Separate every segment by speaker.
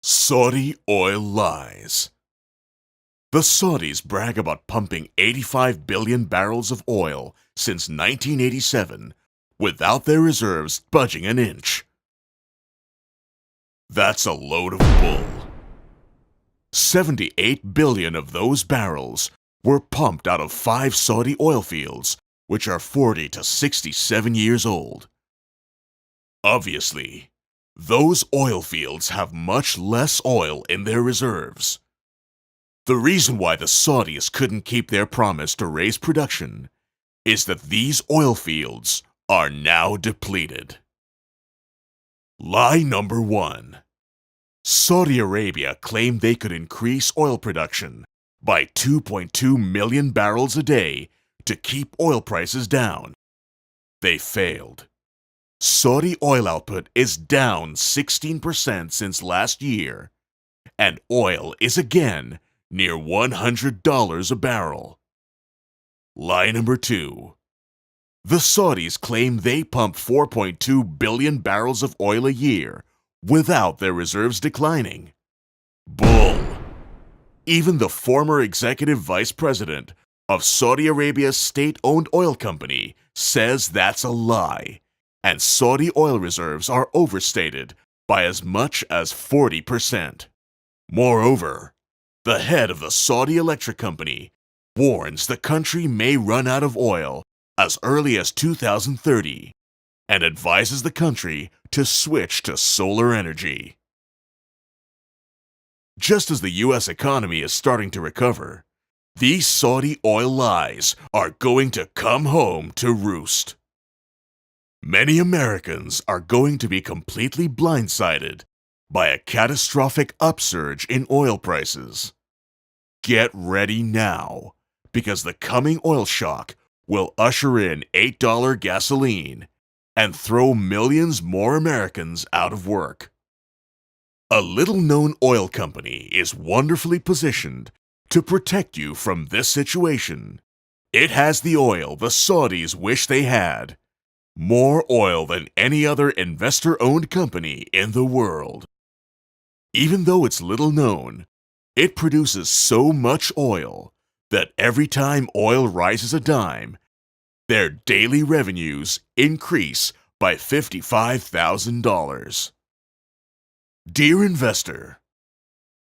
Speaker 1: Saudi oil lies. The Saudis brag about pumping 85 billion barrels of oil since 1987 without their reserves budging an inch. That's a load of bull. 78 billion of those barrels were pumped out of 5 Saudi oil fields, which are 40 to 67 years old. Obviously, those oil fields have much less oil in their reserves. The reason why the Saudis couldn't keep their promise to raise production is that these oil fields are now depleted. Lie number 1. Saudi Arabia claimed they could increase oil production by 2.2 million barrels a day to keep oil prices down. They failed. Saudi oil output is down 16% since last year, and oil is again near $100 a barrel. Lie number 2. The Saudis claim they pump 4.2 billion barrels of oil a year without their reserves declining. Bull. Even the former executive vice president of Saudi Arabia's state-owned oil company says that's a lie, and Saudi oil reserves are overstated by as much as 40%. Moreover, the head of the Saudi Electric Company warns the country may run out of oil as early as 2030 and advises the country to switch to solar energy. Just as the U.S. economy is starting to recover, these Saudi oil lies are going to come home to roost. Many Americans are going to be completely blindsided by a catastrophic upsurge in oil prices. Get ready now, because the coming oil shock will usher in $8 gasoline and throw millions more Americans out of work. A little-known oil company is wonderfully positioned to protect you from this situation. It has the oil the Saudis wish they had. More oil than any other investor-owned company in the world. Even though it's little known, it produces so much oil that every time oil rises a dime, their daily revenues increase by $55,000. Dear investor,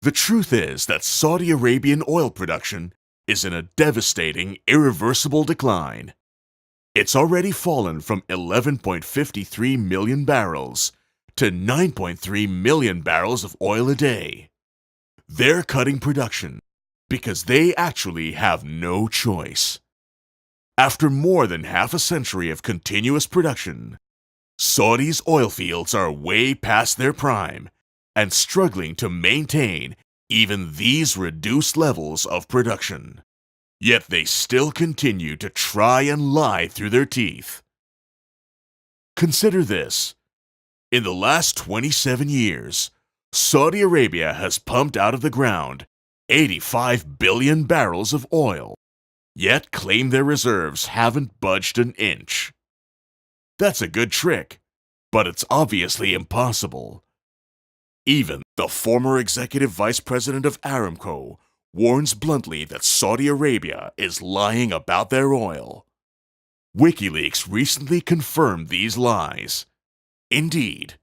Speaker 1: the truth is that Saudi Arabian oil production is in a devastating, irreversible decline. It's already fallen from 11.53 million barrels to 9.3 million barrels of oil a day. They're cutting production because they actually have no choice. After more than half a century of continuous production, Saudi's oil fields are way past their prime and struggling to maintain even these reduced levels of production. Yet they still continue to try and lie through their teeth. Consider this. In the last 27 years, Saudi Arabia has pumped out of the ground 85 billion barrels of oil, yet claim their reserves haven't budged an inch. That's a good trick, but it's obviously impossible. Even the former executive vice president of Aramco warns bluntly that Saudi Arabia is lying about their oil. WikiLeaks recently confirmed these lies. Indeed,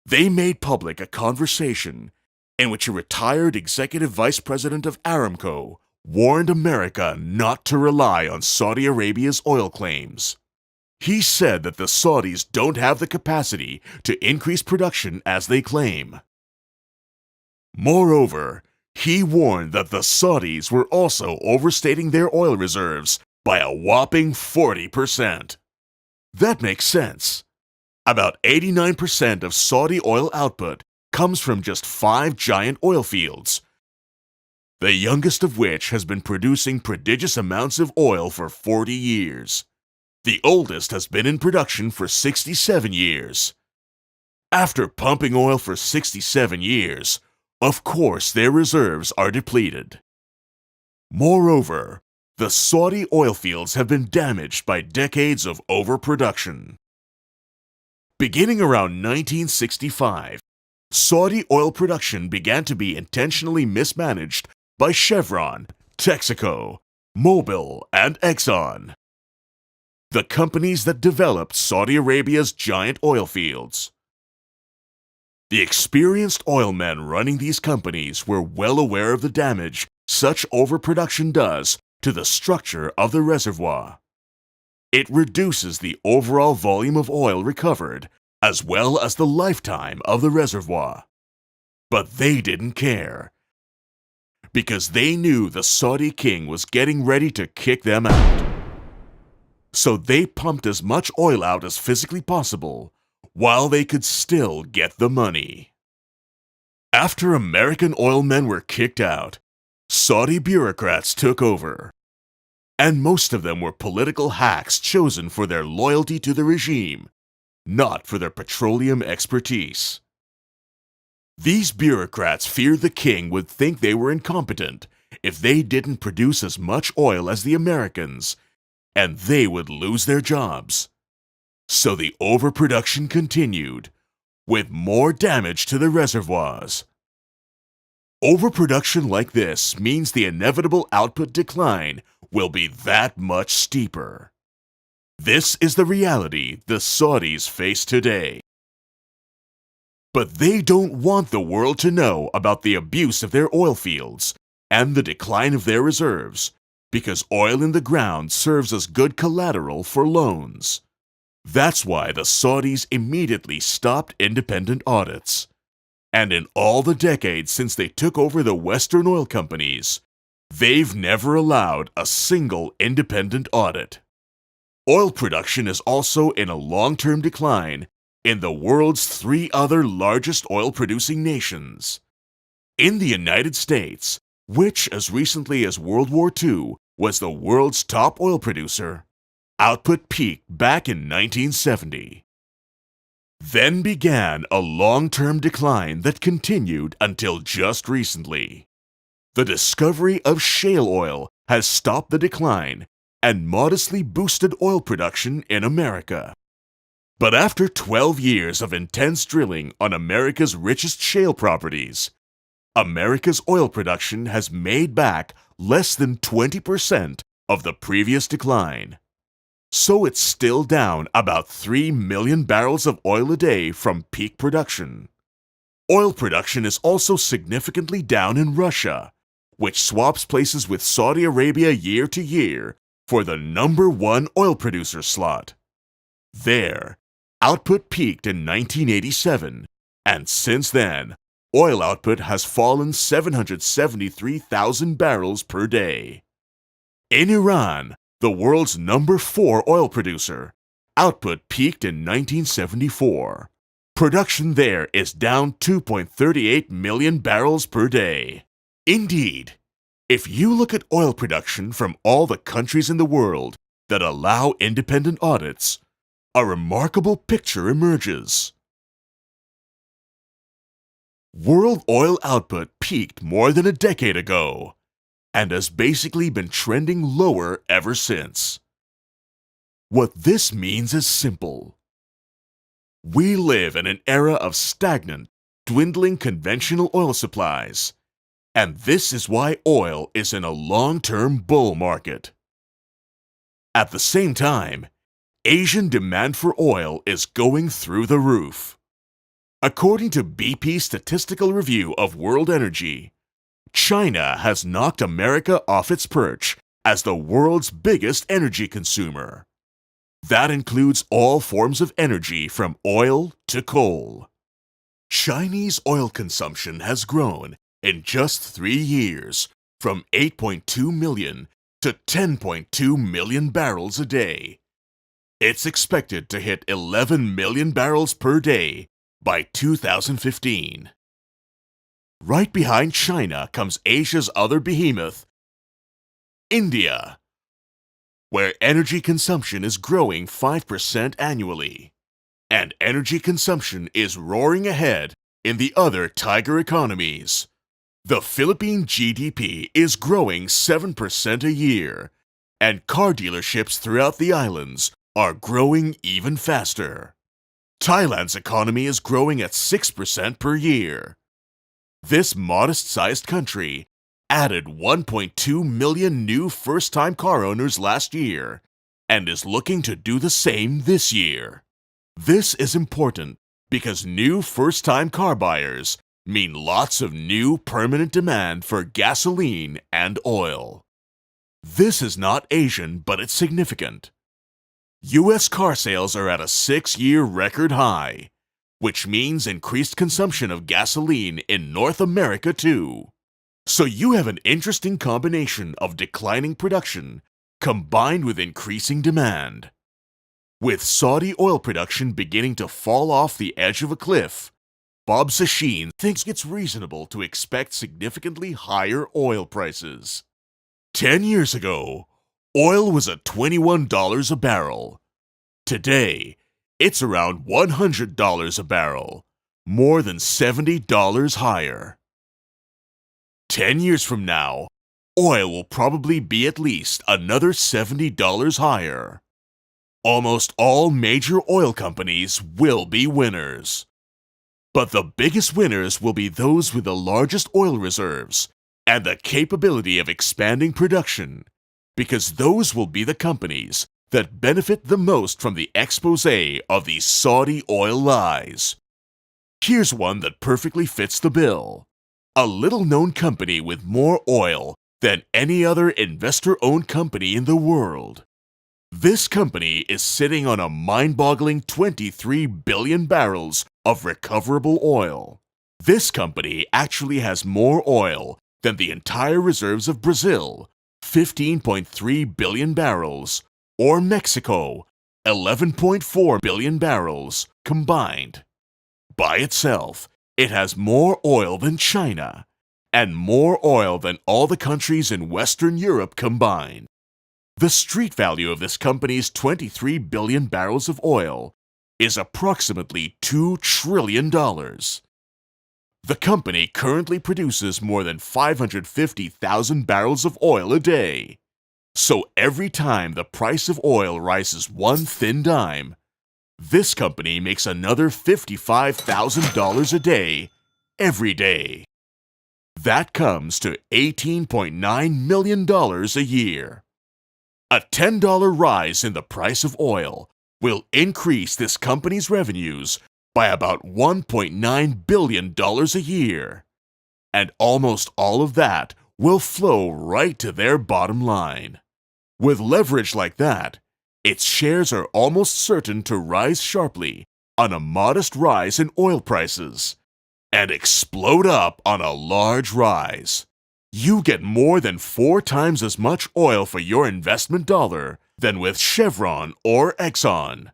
Speaker 1: they made public a conversation in which a retired executive vice president of Aramco warned America not to rely on Saudi Arabia's oil claims. He said that the Saudis don't have the capacity to increase production as they claim. Moreover, he warned that the Saudis were also overstating their oil reserves by a whopping 40%. That makes sense. About 89% of Saudi oil output comes from just 5 giant oil fields, the youngest of which has been producing prodigious amounts of oil for 40 years. The oldest has been in production for 67 years. After pumping oil for 67 years, of course their reserves are depleted. Moreover, the Saudi oil fields have been damaged by decades of overproduction. Beginning around 1965, Saudi oil production began to be intentionally mismanaged by Chevron, Texaco, Mobil, and Exxon, the companies that developed Saudi Arabia's giant oil fields. The experienced oilmen running these companies were well aware of the damage such overproduction does to the structure of the reservoir. It reduces the overall volume of oil recovered, as well as the lifetime of the reservoir. But they didn't care, because they knew the Saudi king was getting ready to kick them out. So they pumped as much oil out as physically possible, while they could still get the money. After American oilmen were kicked out, Saudi bureaucrats took over. And most of them were political hacks chosen for their loyalty to the regime, not for their petroleum expertise. These bureaucrats feared the king would think they were incompetent if they didn't produce as much oil as the Americans, and they would lose their jobs. So the overproduction continued, with more damage to the reservoirs. Overproduction like this means the inevitable output decline will be that much steeper. This is the reality the Saudis face today. But they don't want the world to know about the abuse of their oil fields and the decline of their reserves, because oil in the ground serves as good collateral for loans. That's why the Saudis immediately stopped independent audits. And in all the decades since they took over the Western oil companies, they've never allowed a single independent audit. Oil production is also in a long-term decline in the world's 3 other largest oil-producing nations. In the United States, which as recently as World War II was the world's top oil producer, output peaked back in 1970. Then began a long-term decline that continued until just recently. The discovery of shale oil has stopped the decline and modestly boosted oil production in America. But after 12 years of intense drilling on America's richest shale properties, America's oil production has made back less than 20% of the previous decline. So it's still down about 3 million barrels of oil a day from peak production. Oil production is also significantly down in Russia, which swaps places with Saudi Arabia year to year for the #1 oil producer slot. There, output peaked in 1987, and since then, oil output has fallen 773,000 barrels per day. In Iran, the world's #4 oil producer, output peaked in 1974. Production there is down 2.38 million barrels per day. Indeed, if you look at oil production from all the countries in the world that allow independent audits, a remarkable picture emerges. World oil output peaked more than a decade ago, and has basically been trending lower ever since. What this means is simple. We live in an era of stagnant, dwindling conventional oil supplies, and this is why oil is in a long-term bull market. At the same time, Asian demand for oil is going through the roof. According to BP's Statistical Review of World Energy, China has knocked America off its perch as the world's biggest energy consumer. That includes all forms of energy from oil to coal. Chinese oil consumption has grown in just 3 years from 8.2 million to 10.2 million barrels a day. It's expected to hit 11 million barrels per day by 2015. Right behind China comes Asia's other behemoth, India, where energy consumption is growing 5% annually. And energy consumption is roaring ahead in the other tiger economies. The Philippine GDP is growing 7% a year, and car dealerships throughout the islands are growing even faster. Thailand's economy is growing at 6% per year. This modest-sized country added 1.2 million new first-time car owners last year and is looking to do the same this year. This is important because new first-time car buyers mean lots of new permanent demand for gasoline and oil. This is not Asian, but it's significant. U.S. car sales are at a 6-year record high, which means increased consumption of gasoline in North America too. So you have an interesting combination of declining production combined with increasing demand. With Saudi oil production beginning to fall off the edge of a cliff, Bob Sachin thinks it's reasonable to expect significantly higher oil prices. 10 years ago, oil was at $21 a barrel. Today, it's around $100 a barrel, more than $70 higher. 10 years from now, oil will probably be at least another $70 higher. Almost all major oil companies will be winners. But the biggest winners will be those with the largest oil reserves and the capability of expanding production, because those will be the companies that benefit the most from the exposé of these Saudi oil lies. Here's one that perfectly fits the bill. A little-known company with more oil than any other investor-owned company in the world. This company is sitting on a mind-boggling 23 billion barrels of recoverable oil. This company actually has more oil than the entire reserves of Brazil, 15.3 billion barrels, or Mexico, 11.4 billion barrels combined. By itself, it has more oil than China, and more oil than all the countries in Western Europe combined. The street value of this company's 23 billion barrels of oil is approximately $2 trillion. The company currently produces more than 550,000 barrels of oil a day. So every time the price of oil rises one thin dime, this company makes another $55,000 a day, every day. That comes to $18.9 million a year. A $10 rise in the price of oil will increase this company's revenues by about $1.9 billion a year. And almost all of that will flow right to their bottom line. With leverage like that, its shares are almost certain to rise sharply on a modest rise in oil prices and explode up on a large rise. You get more than 4 times as much oil for your investment dollar than with Chevron or Exxon.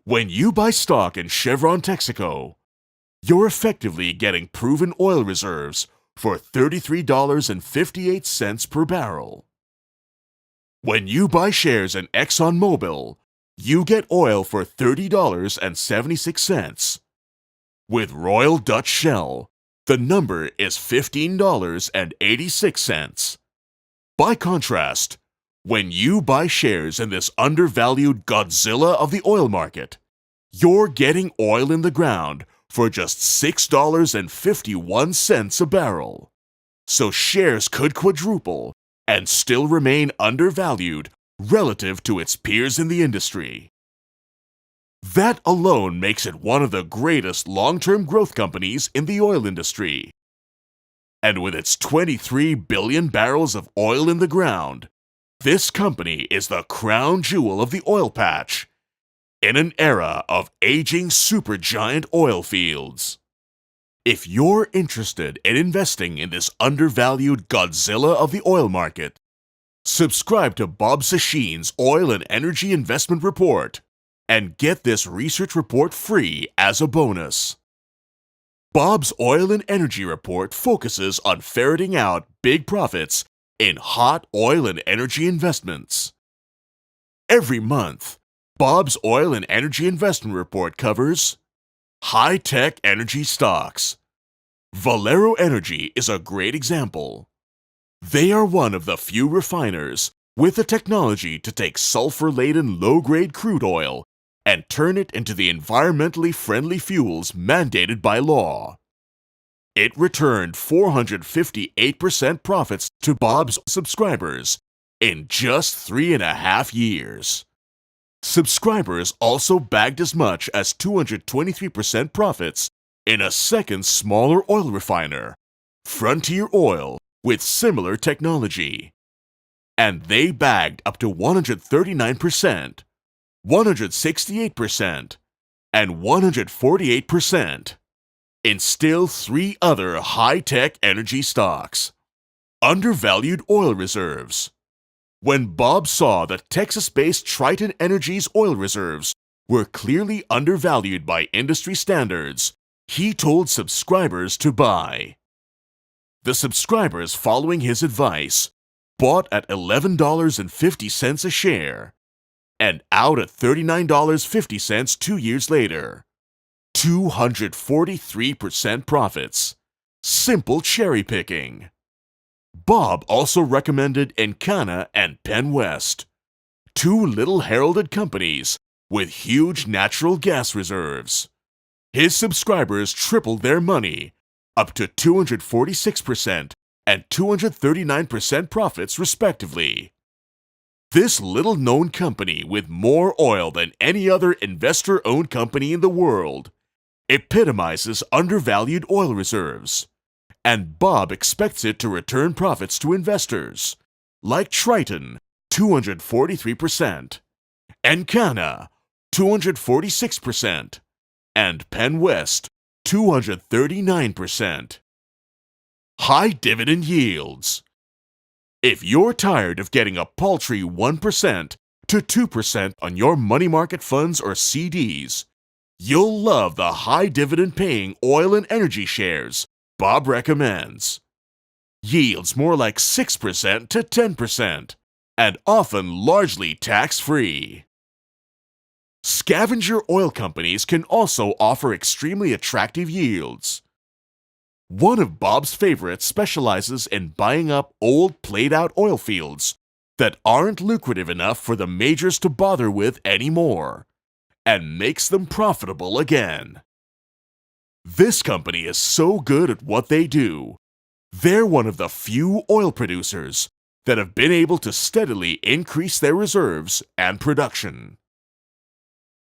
Speaker 1: When you buy stock in Chevron Texaco, you're effectively getting proven oil reserves for $33.58 per barrel. When you buy shares in ExxonMobil, you get oil for $30.76. With Royal Dutch Shell, the number is $15.86. By contrast, when you buy shares in this undervalued Godzilla of the oil market, you're getting oil in the ground for just $6.51 a barrel. So shares could quadruple and still remain undervalued relative to its peers in the industry. That alone makes it one of the greatest long-term growth companies in the oil industry. And with its 23 billion barrels of oil in the ground, this company is the crown jewel of the oil patch in an era of aging supergiant oil fields. If you're interested in investing in this undervalued Godzilla of the oil market, subscribe to Bob Sachin's Oil and Energy Investment Report and get this research report free as a bonus. Bob's Oil and Energy Report focuses on ferreting out big profits in hot oil and energy investments. Every month, Bob's Oil and Energy Investment Report covers high-tech energy stocks. Valero Energy is a great example. They are one of the few refiners with the technology to take sulfur-laden low-grade crude oil and turn it into the environmentally friendly fuels mandated by law. It returned 458% profits to Bob's subscribers in just 3.5 years. Subscribers also bagged as much as 223% profits in a second smaller oil refiner, Frontier Oil, with similar technology. And they bagged up to 139%, 168%, and 148% in still 3 other high-tech energy stocks. Undervalued oil reserves. When Bob saw that Texas-based Triton Energy's oil reserves were clearly undervalued by industry standards, he told subscribers to buy. The subscribers, following his advice, bought at $11.50 a share and out at $39.50 2 years later. 243% profits. Simple cherry picking. Bob also recommended Encana and Penn West, 2 little heralded companies with huge natural gas reserves. His subscribers tripled their money, up to 246% and 239% profits respectively. This little-known company with more oil than any other investor-owned company in the world epitomizes undervalued oil reserves, and Bob expects it to return profits to investors, like Triton, 243%, Encana, 246%, and Penn West, 239%. High dividend yields. If you're tired of getting a paltry 1% to 2% on your money market funds or CDs, you'll love the high dividend-paying oil and energy shares Bob recommends. Yields more like 6% to 10%, and often largely tax-free. Scavenger oil companies can also offer extremely attractive yields. One of Bob's favorites specializes in buying up old, played-out oil fields that aren't lucrative enough for the majors to bother with anymore, and makes them profitable again. This company is so good at what they do, they're one of the few oil producers that have been able to steadily increase their reserves and production.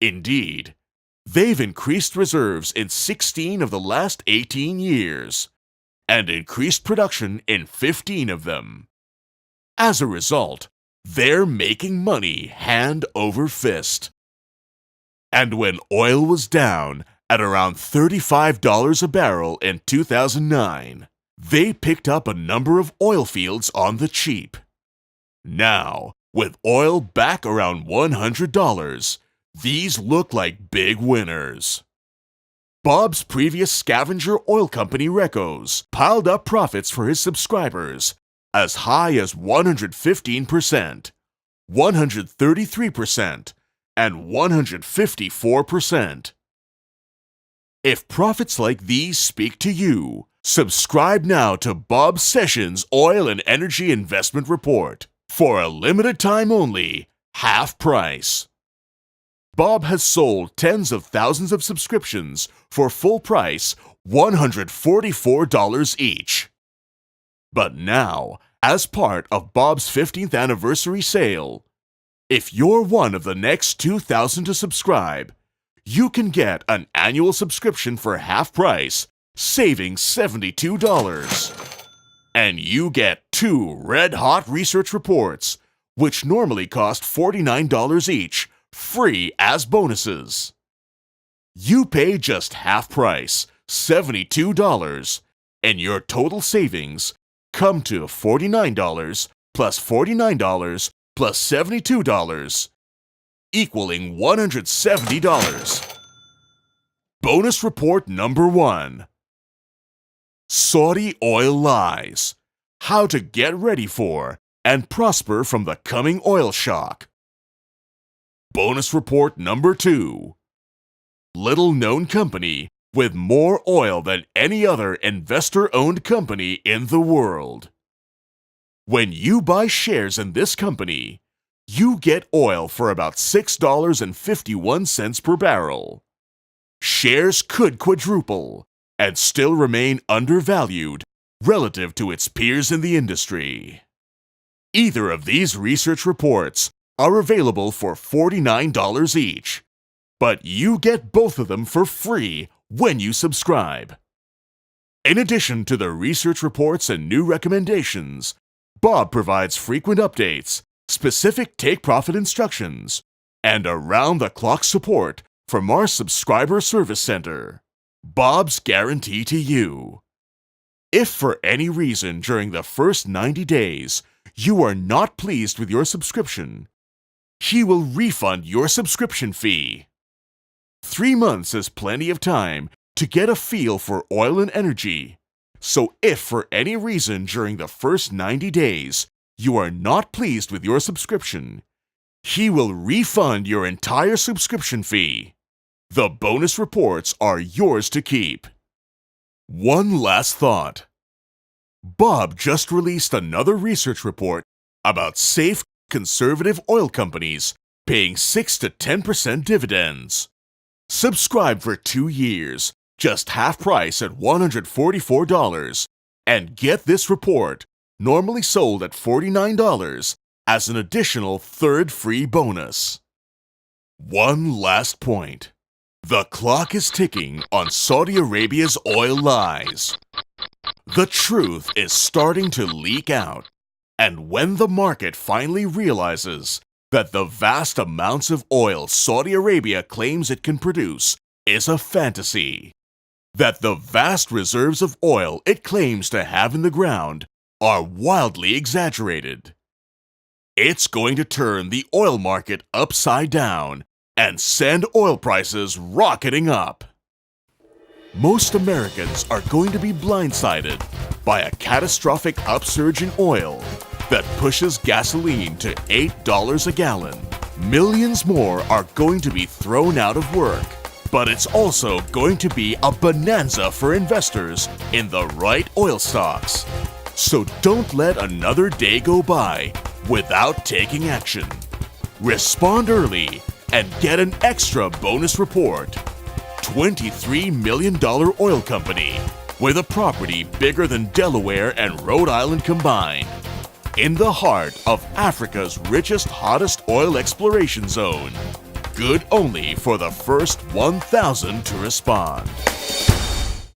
Speaker 1: Indeed, they've increased reserves in 16 of the last 18 years, and increased production in 15 of them. As a result, they're making money hand over fist. And when oil was down at around $35 a barrel in 2009, they picked up a number of oil fields on the cheap. Now, with oil back around $100, these look like big winners. Bob's previous Scavenger Oil Company recos piled up profits for his subscribers as high as 115%, 133%, and 154%. If profits like these speak to you, subscribe now to Bob Sessions' Oil and Energy Investment Report for a limited time only, half price. Bob has sold tens of thousands of subscriptions for full price $144 each. But now, as part of Bob's 15th anniversary sale, if you're one of the next 2,000 to subscribe, you can get an annual subscription for half price, saving $72. And you get 2 red-hot research reports, which normally cost $49 each, free as bonuses. You pay just half price, $72, and your total savings come to $49 plus $49 plus $72, equaling $170. Bonus report number 1. Saudi oil lies. How to get ready for and prosper from the coming oil shock. Bonus report number 2. Little-known company with more oil than any other investor-owned company in the world. When you buy shares in this company, you get oil for about $6.51 per barrel. Shares could quadruple and still remain undervalued relative to its peers in the industry. Either of these research reports are available for $49 each, but you get both of them for free when you subscribe. In addition to the research reports and new recommendations, Bob provides frequent updates, specific take-profit instructions, and around-the-clock support from our subscriber service center. Bob's guarantee to you. If for any reason during the first 90 days you are not pleased with your subscription, he will refund your subscription fee. 3 months is plenty of time to get a feel for oil and energy. So if for any reason during the first 90 days you are not pleased with your subscription, he will refund your entire subscription fee. The bonus reports are yours to keep. One last thought. Bob just released another research report about safe, conservative oil companies paying 6 to 10% dividends. Subscribe for 2 years, just half price at $144, and get this report, normally sold at $49, as an additional third free bonus. One last point. The clock is ticking on Saudi Arabia's oil lies. The truth is starting to leak out, and when the market finally realizes that the vast amounts of oil Saudi Arabia claims it can produce is a fantasy, that the vast reserves of oil it claims to have in the ground are wildly exaggerated, it's going to turn the oil market upside down and send oil prices rocketing up. Most Americans are going to be blindsided by a catastrophic upsurge in oil that pushes gasoline to $8 a gallon. Millions more are going to be thrown out of work, but it's also going to be a bonanza for investors in the right oil stocks. So don't let another day go by without taking action. Respond early and get an extra bonus report. $23 million oil company with a property bigger than Delaware and Rhode Island combined, in the heart of Africa's richest, hottest oil exploration zone. Good only for the first 1,000 to respond.